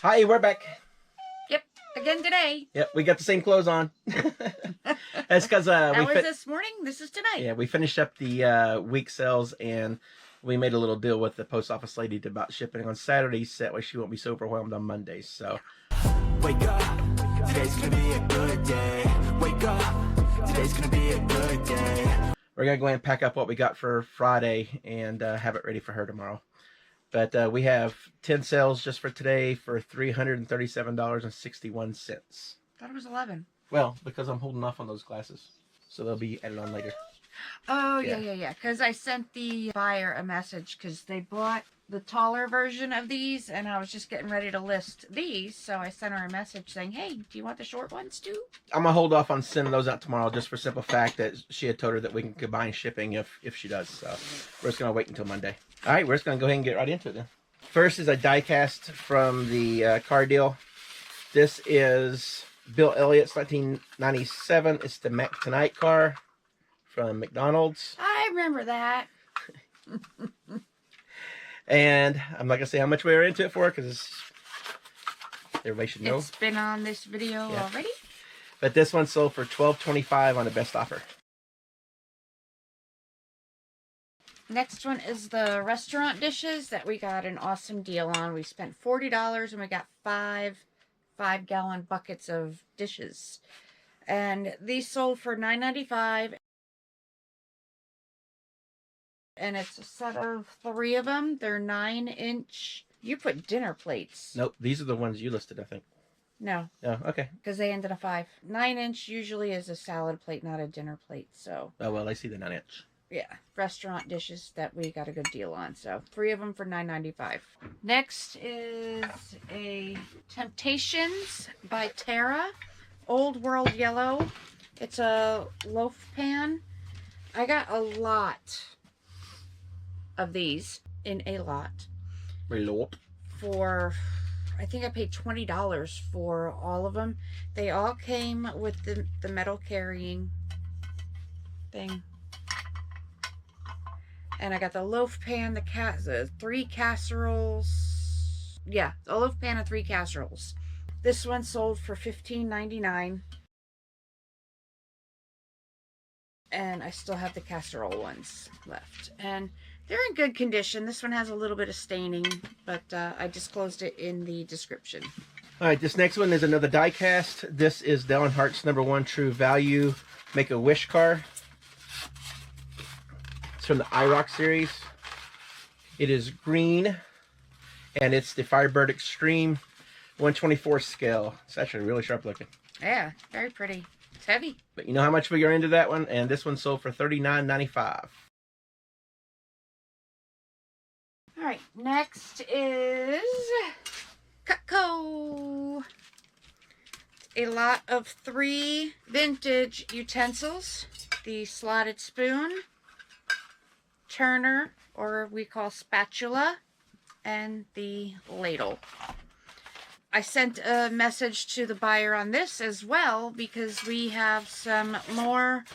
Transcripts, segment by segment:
Hi, we're back. Yep, again today. Yep, we got the same clothes on. That's because that was this morning. This is tonight. Yeah, we finished up the week sales, and we made a little deal with the post office lady about shipping on Saturdays. That way she won't be so overwhelmed on Mondays. So wake up, today's gonna be a good day. Wake up, today's gonna be a good day. we're gonna go ahead and pack up what we got for Friday and have it ready for her tomorrow. But we have 10 sales just for today for $337.61. Thought it was 11. Well, because I'm holding off on those glasses, so they'll be added on later. Oh, yeah. Because I sent the buyer a message because they bought the taller version of these, and I was just getting ready to list these, so I sent her a message saying, hey, do you want the short ones too? I'm going to hold off on sending those out tomorrow just for simple fact that she had told her that we can combine shipping if she does. So we're just going to wait until Monday. All right, we're just going to go ahead and get right into it then. First is a die cast from the car deal. This is Bill Elliott's 1997. It's the Mac Tonight car from McDonald's. I remember that. And I'm not going to say how much we were into it for because everybody should know. It's been on this video already. But this one sold for $12.25 on the best offer. Next one is the restaurant dishes that we got an awesome deal on. We spent $40 and we got five 5-gallon buckets of dishes. And these sold for $9.95. And it's a set of 3 of them. They're 9-inch. You put dinner plates. Nope, these are the ones you listed, I think. No. Oh, okay. Because they ended a 5. 9-inch usually is a salad plate, not a dinner plate. So. Oh, well, I see the 9-inch. Yeah, restaurant dishes that we got a good deal on. So 3 of them for $9.95. Next is a Temptations by Terra. Old World Yellow. It's a loaf pan. I got a lot of these in a lot. For, I think I paid $20 for all of them. They all came with the metal carrying thing. And I got the loaf pan, the 3 casseroles. Yeah, a loaf pan and 3 casseroles. This one sold for $15.99. And I still have the casserole ones left. And they're in good condition. This one has a little bit of staining, but I disclosed it in the description. All right, this next one is another die cast. This is Dell & Hart's #1 True Value Make-A-Wish car. It's from the IROC series. It is green, and it's the Firebird Extreme 1/24 scale. It's actually really sharp looking. Yeah, very pretty. It's heavy. But you know how much we are into that one? And this one sold for $39.95. All right, next is Cutco. A lot of 3 vintage utensils. The slotted spoon, turner, or we call spatula, and the ladle. I sent a message to the buyer on this as well because we have some more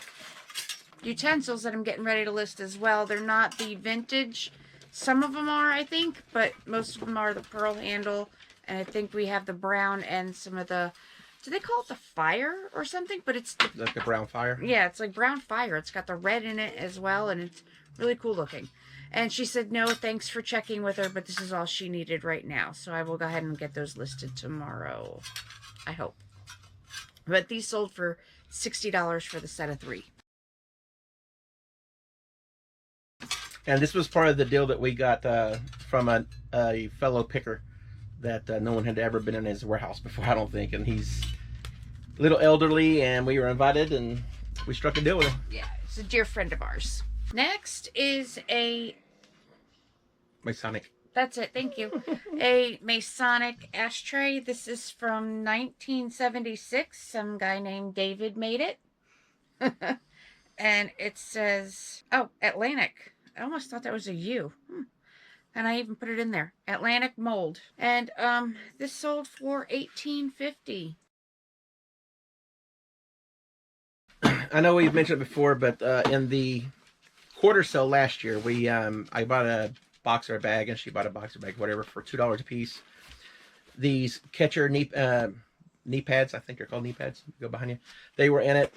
utensils that I'm getting ready to list as well. They're not the vintage. Some of them are, I think, but most of them are the pearl handle. And I think we have the brown and some of the, do they call it the fire or something? But it's like the brown fire? Yeah, it's like brown fire. It's got the red in it as well, and it's really cool looking. And she said, no, thanks for checking with her, but this is all she needed right now. So I will go ahead and get those listed tomorrow, I hope. But these sold for $60 for the set of 3. And this was part of the deal that we got from a fellow picker that no one had ever been in his warehouse before, I don't think. And he's a little elderly, and we were invited, and we struck a deal with him. Yeah, it's a dear friend of ours. Next is a Masonic. That's it, thank you. A Masonic ashtray. This is from 1976. Some guy named David made it. And it says, oh, Atlantic. I almost thought that was a U. And I even put it in there. Atlantic mold. And this sold for $18.50. I know we've mentioned it before, but in the quarter sale last year, we I bought a boxer bag and she bought a boxer bag, whatever, for $2 a piece. these catcher knee pads. I think they're called knee pads. Go behind you. They were in it.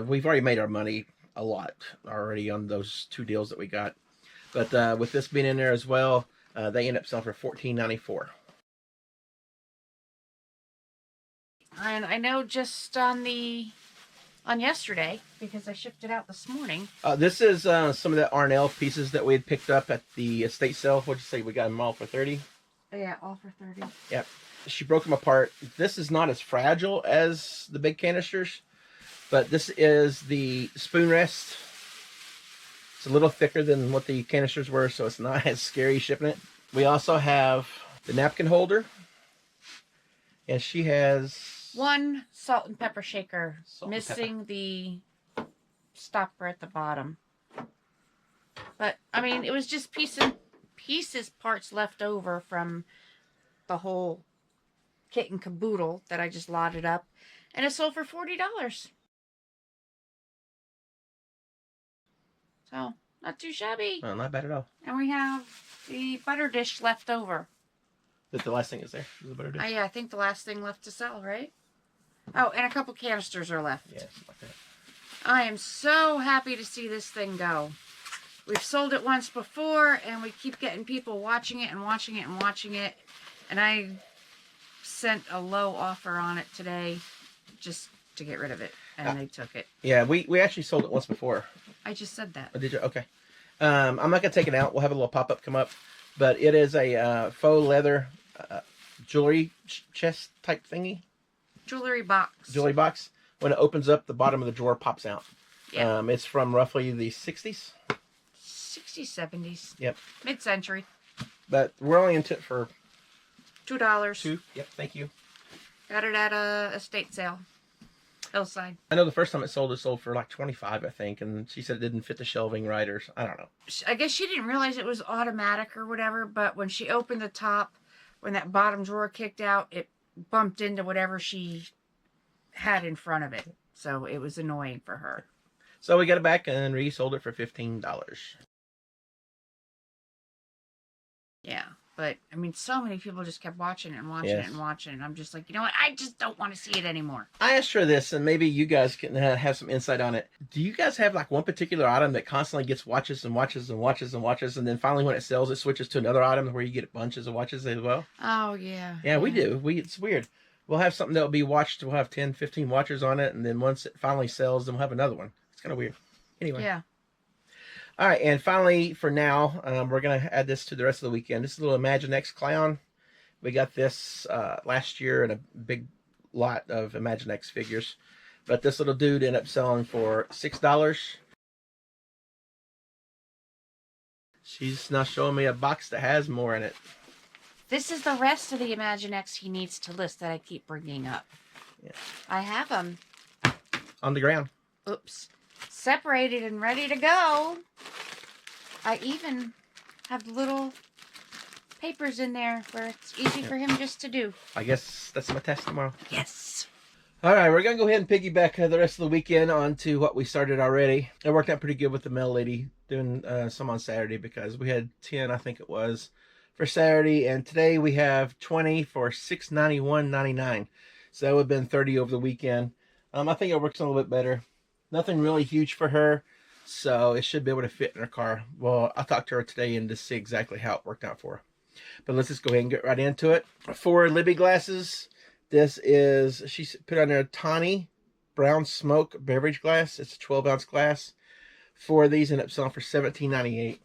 We've already made our money a lot already on those 2 deals that we got. But with this being in there as well, they end up selling for $14.94. And I know just on yesterday, because I shipped it out this morning. This is some of the Arnell pieces that we had picked up at the estate sale. What'd you say? We got them all for 30. Yeah, all for 30. Yep. She broke them apart. This is not as fragile as the big canisters, but this is the spoon rest. It's a little thicker than what the canisters were, so it's not as scary shipping it. We also have the napkin holder, and she has 1 salt and pepper shaker, Salt and missing the stopper at the bottom. But I mean, it was just parts left over from the whole kit and caboodle that I just lotted up, and it sold for $40. So not too shabby. oh, not bad at all. And we have the butter dish left over. That the last thing is there. Is the butter dish? Yeah, I think the last thing left to sell, right? Oh, and a couple canisters are left. Yeah, something like that. I am so happy to see this thing go. We've sold it once before, and we keep getting people watching it and watching it and watching it. And I sent a low offer on it today just to get rid of it, and they took it. Yeah, we actually sold it once before. I just said that. Oh, did you? Okay. I'm not going to take it out. We'll have a little pop-up come up. But it is a faux leather jewelry chest type thingy. Jewelry box. Jewelry box. When it opens up, the bottom of the drawer pops out. Yeah. It's from roughly the 60s. 60s, 70s. Yep. Mid-century. But we're only into it for $2. 2. Yep, thank you. Got it at a estate sale. Hillside. I know the first time it sold for like 25, I think. And she said it didn't fit the shelving right, or I don't know. I guess she didn't realize it was automatic or whatever, but when she opened the top, when that bottom drawer kicked out, it bumped into whatever she had in front of it. So it was annoying for her. So we got it back and resold it for $15. Yeah. But, I mean, so many people just kept watching it and watching it and watching it. And I'm just like, you know what? I just don't want to see it anymore. I asked her this, and maybe you guys can have some insight on it. Do you guys have like one particular item that constantly gets watches and watches and watches and watches, and then finally when it sells, it switches to another item where you get bunches of watches as well? Oh, yeah. Yeah, we do. It's weird. We'll have something that will be watched. We'll have 10, 15 watches on it, and then once it finally sells, then we'll have another one. It's kind of weird. Anyway. Yeah. All right, and finally, for now, we're going to add this to the rest of the weekend. This is a little Imaginext clown. We got this last year in a big lot of Imaginext figures. But this little dude ended up selling for $6. She's now showing me a box that has more in it. This is the rest of the Imaginext he needs to list that I keep bringing up. Yeah. I have them. On the ground. Oops. Separated and ready to go. I even have little papers in there where it's easy for him just to do. I guess that's my test tomorrow. Yes. All right, we're going to go ahead and piggyback the rest of the weekend onto what we started already. It worked out pretty good with the mail lady doing some on Saturday because we had 10, I think it was, for Saturday. And today we have 20 for $691.99. So that would have been 30 over the weekend. I think it works a little bit better. Nothing really huge for her, so it should be able to fit in her car. Well, I talked to her today and to see exactly how it worked out for her. But let's just go ahead and get right into it. For Libby glasses, this is, she put on there a Tawny Brown Smoke beverage glass. It's a 12-ounce glass. 4 of these end up selling for $17.98.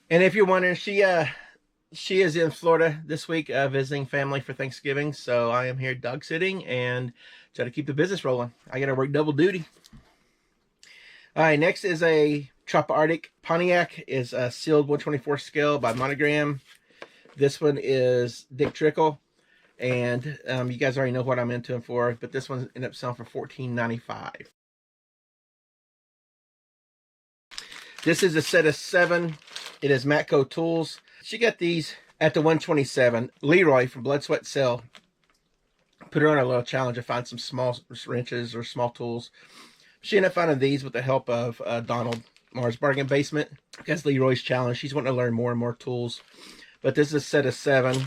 And if you're wondering, she is in Florida this week visiting family for Thanksgiving. So I am here dog sitting and try to keep the business rolling. I got to work double duty. All right, next is a Trop Arctic Pontiac. Is a sealed 124 scale by Monogram. This one is Dick Trickle. And you guys already know what I'm into him for. But this one ended up selling for $14.95. This is a set of 7. It is Matco tools. She got these at the 127. Leroy from Blood, Sweat, Cell put her on a little challenge to find some small wrenches or small tools. She ended up finding these with the help of Donald Mars Bargain Basement. Because Leroy's challenge, she's wanting to learn more and more tools. But this is a set of 7.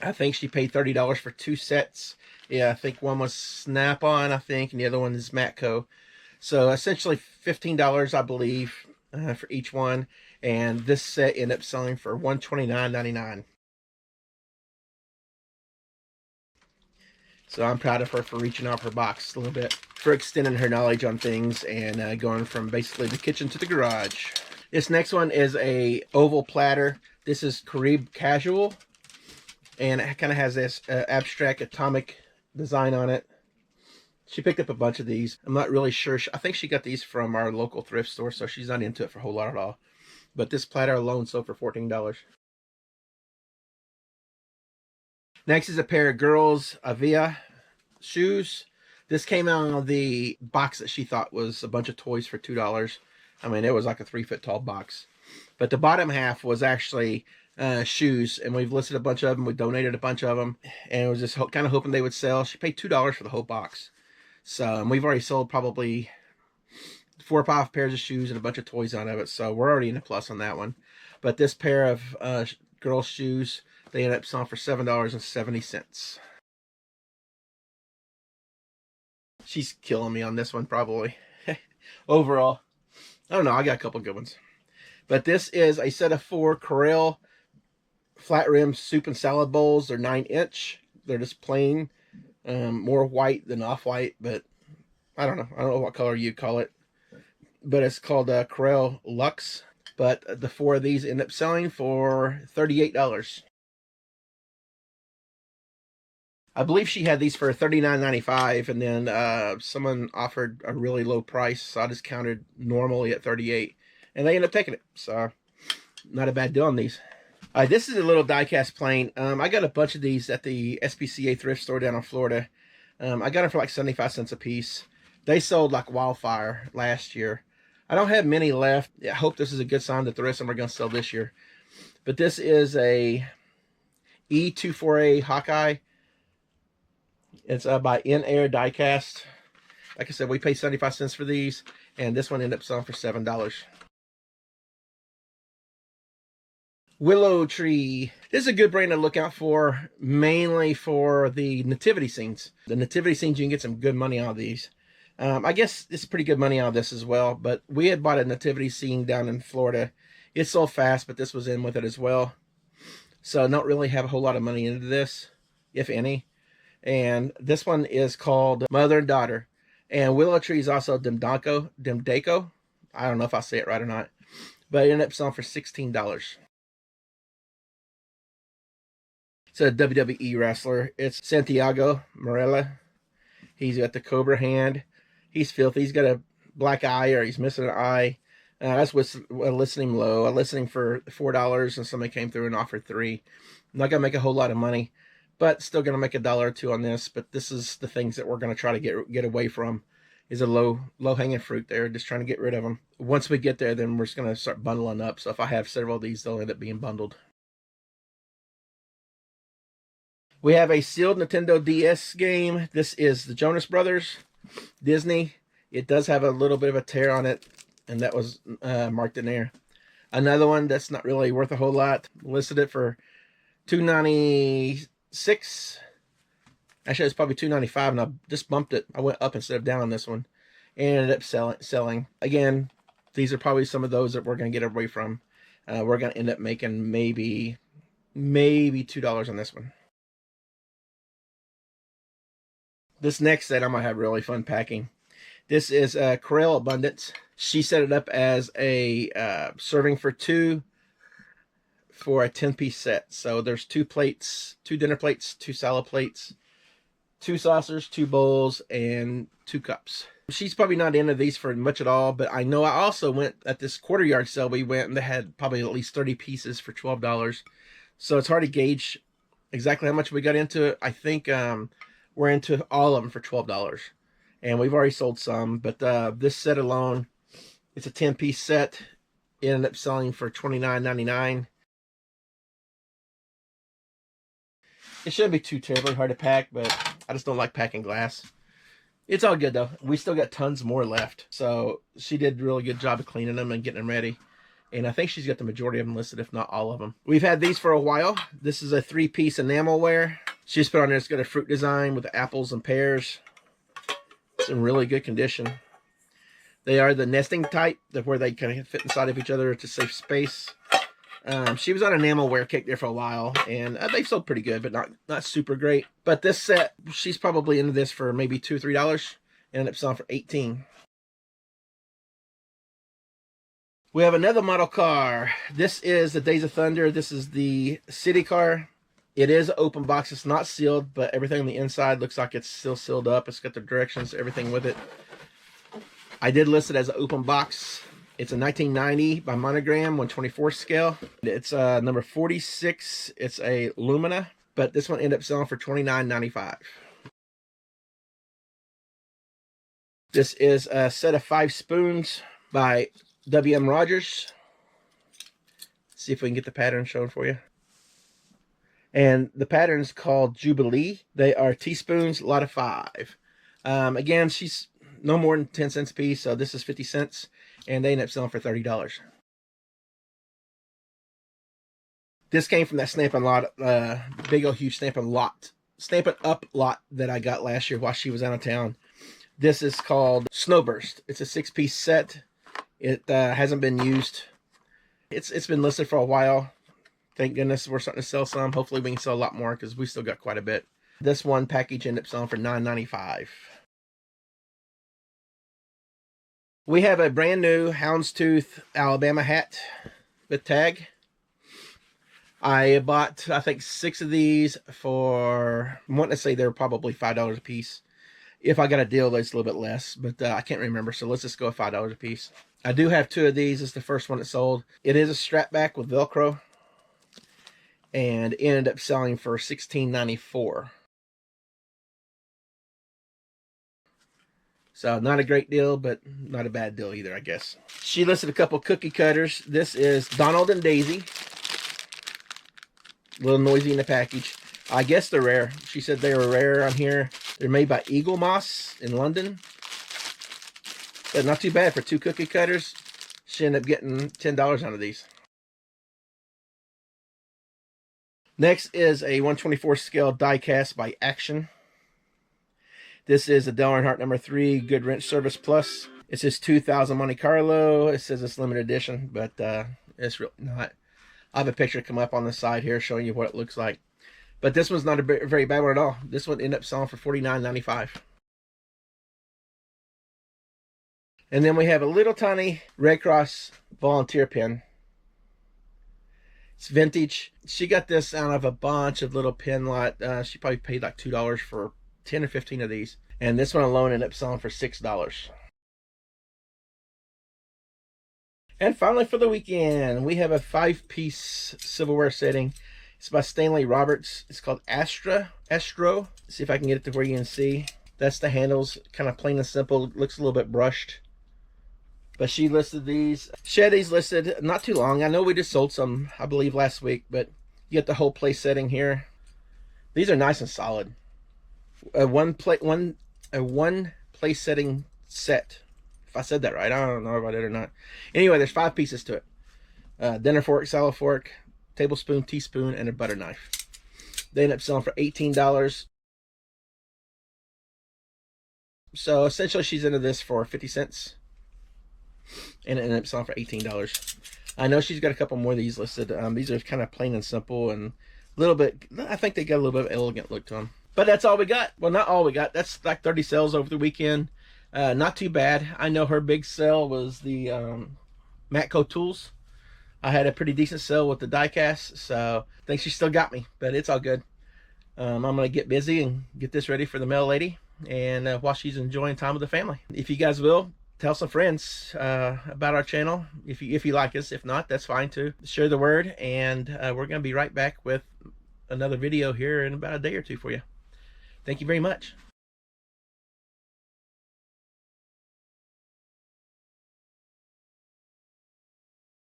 I think she paid $30 for 2 sets. Yeah, I think one was Snap-on, I think, and the other one is Matco. So essentially $15, I believe, for each one. And this set ended up selling for $129.99. So I'm proud of her for reaching out her box a little bit, for extending her knowledge on things and going from basically the kitchen to the garage. This next one is a oval platter. This is Carib Casual, and it kind of has this abstract atomic design on it. She picked up a bunch of these. I'm not really sure. I think she got these from our local thrift store, so she's not into it for a whole lot at all. But this platter alone sold for $14. Next is a pair of girls' Avia shoes. This came out of the box that she thought was a bunch of toys for $2. I mean, it was like a 3-foot tall box. But the bottom half was actually shoes, and we've listed a bunch of them. We donated a bunch of them, and it was just kind of hoping they would sell. She paid $2 for the whole box. So, and we've already sold probably 4 or 5 pairs of shoes and a bunch of toys out of it. So we're already in a plus on that one. But this pair of girls' shoes, they ended up selling for $7.70. She's killing me on this one, probably. Overall, I don't know. I got a couple good ones. But this is a set of 4 Corelle flat rim soup and salad bowls. They're 9-inch. They're just plain, more white than off-white, but I don't know what color you call it. But it's called Corelle Luxe. But the 4 of these end up selling for $38. I believe she had these for $39.95, and then someone offered a really low price, so I just counted normally at $38, and they ended up taking it. So not a bad deal on these. All right, this is a little die-cast plane. I got a bunch of these at the SPCA thrift store down in Florida. I got them for like 75 cents a piece. They sold like wildfire last year. I don't have many left. I hope this is a good sign that the rest of them are going to sell this year. But this is a E24A Hawkeye. It's by In Air Diecast. Like I said, we paid 75 cents for these, and this one ended up selling for $7. Willow Tree. This is a good brand to look out for, mainly for the nativity scenes. The nativity scenes, you can get some good money out of these. I guess it's pretty good money out of this as well, but we had bought a nativity scene down in Florida. It sold fast, but this was in with it as well. So I don't really have a whole lot of money into this, if any. And this one is called Mother and Daughter. And Willow Tree is also Demdeco. I don't know if I say it right or not. But it ended up selling for $16. It's a WWE wrestler. It's Santiago Morella. He's got the cobra hand. He's filthy. He's got a black eye, or he's missing an eye. That's what's listing low. I listing for $4, and somebody came through and offered $3. I'm not gonna make a whole lot of money, but still gonna make $1 or $2 on this. But this is the things that we're gonna try to get away from. Is a low hanging fruit there. Just trying to get rid of them. Once we get there, then we're just gonna start bundling up. So if I have several of these, they'll end up being bundled. We have a sealed Nintendo DS game. This is the Jonas Brothers, Disney. It does have a little bit of a tear on it, and that was marked in there. Another one that's not really worth a whole lot. Listed it for $296. Actually, it's probably $295, and I just bumped it. I went up instead of down on this one, and ended up selling. Again, these are probably some of those that we're going to get away from. We're going to end up making maybe $2 on this one. This next set I'm going to have really fun packing. This is Corelle Abundance. She set it up as a serving for 2 for a 10-piece set. So there's 2 plates, 2 dinner plates, 2 salad plates, 2 saucers, 2 bowls, and 2 cups. She's probably not into these for much at all, but I know I also went at this quarter yard sale we went, and they had probably at least 30 pieces for $12. So it's hard to gauge exactly how much we got into it. I think we're into all of them for $12, and we've already sold some. But this set alone, it's a 10-piece set. It ended up selling for $29.99. It shouldn't be too terribly hard to pack, but I just don't like packing glass. It's all good though. We still got tons more left. So she did a really good job of cleaning them and getting them ready. And I think she's got the majority of them listed, if not all of them. We've had these for a while. This is a 3-piece enamelware. She's put on there, it's got a fruit design with the apples and pears. It's in really good condition. They are the nesting type, where they kind of fit inside of each other to save space. She was on enamelware cake there for a while, and they've sold pretty good, but not super great. But this set, she's probably into this for maybe $2 or $3. Ended up selling for $18. We have another model car. This is the Days of Thunder. This is the city car. It is an open box. It's not sealed, but everything on the inside looks like it's still sealed up. It's got the directions, everything with it. I did list it as an open box. It's a 1990 by Monogram, 1/24 scale. It's number 46. It's a Lumina, but this one ended up selling for $29.95. This is a set of 5 spoons by W.M. Rogers. See if we can get the pattern shown for you. And the pattern's called Jubilee. They are teaspoons, a lot of 5. Again, she's no more than 10 cents a piece, so this is 50 cents, and they end up selling for $30. This came from that Stampin' Lot, big old huge Stampin' Up lot that I got last year while she was out of town. This is called Snowburst. It's a 6-piece set. It hasn't been used. It's been listed for a while. Thank goodness we're starting to sell some. Hopefully we can sell a lot more because we still got quite a bit. This one package ended up selling for $9.95. We have a brand new Houndstooth Alabama hat with tag. I bought, I think, 6 of these for, I want to say they're probably $5 a piece. If I got a deal, it's a little bit less, but I can't remember, so let's just go with $5 a piece. I do have 2 of these. This is the first one that sold. It is a strap back with Velcro, and ended up selling for $16.94. So not a great deal, but not a bad deal either, I guess. She listed a couple cookie cutters. This is Donald and Daisy. A little noisy in the package. I guess they're rare. She said they were rare on here. They're made by Eagle Moss in London. But not too bad for 2 cookie cutters. She ended up getting $10 out of these. Next is a 1/24 scale die cast by Action. This is a Del Earnhardt number 3 Good Wrench Service Plus. It says 2000 Monte Carlo. It says it's limited edition, but it's really not. I have a picture come up on the side here showing you what it looks like. But this one's not a very bad one at all. This one ended up selling for $49.95. And then we have a little tiny Red Cross volunteer pin. It's vintage. She got this out of a bunch of little pin lot. She probably paid like $2 for 10 or 15 of these. And this one alone ended up selling for $6. And finally for the weekend, we have a 5-piece silverware setting. It's by Stanley Roberts. It's called Astro. See if I can get it to where you can see. That's the handles, kind of plain and simple. Looks a little bit brushed. But she listed these. She had these listed not too long. I know we just sold some, I believe, last week. But you get the whole place setting here. These are nice and solid. A one place setting set. If I said that right, I don't know about it or not. Anyway, there's 5 pieces to it. Dinner fork, salad fork, tablespoon, teaspoon, and a butter knife. They end up selling for $18. So essentially she's into this for 50 cents. And it ended up selling for $18. I know she's got a couple more of these listed. These are kind of plain and simple and a little bit, I think they got a little bit of an elegant look to them. But that's all we got. Well, not all we got. That's like 30 sales over the weekend. Not too bad. I know her big sale was the Matco tools. I had a pretty decent sale with the die cast, so I think she still got me, but it's all good. I'm going to get busy and get this ready for the mail lady, and while she's enjoying time with the family. If you guys will, tell some friends about our channel if you like us. If not, that's fine too. Share the word, and we're going to be right back with another video here in about a day or two for you. Thank you very much.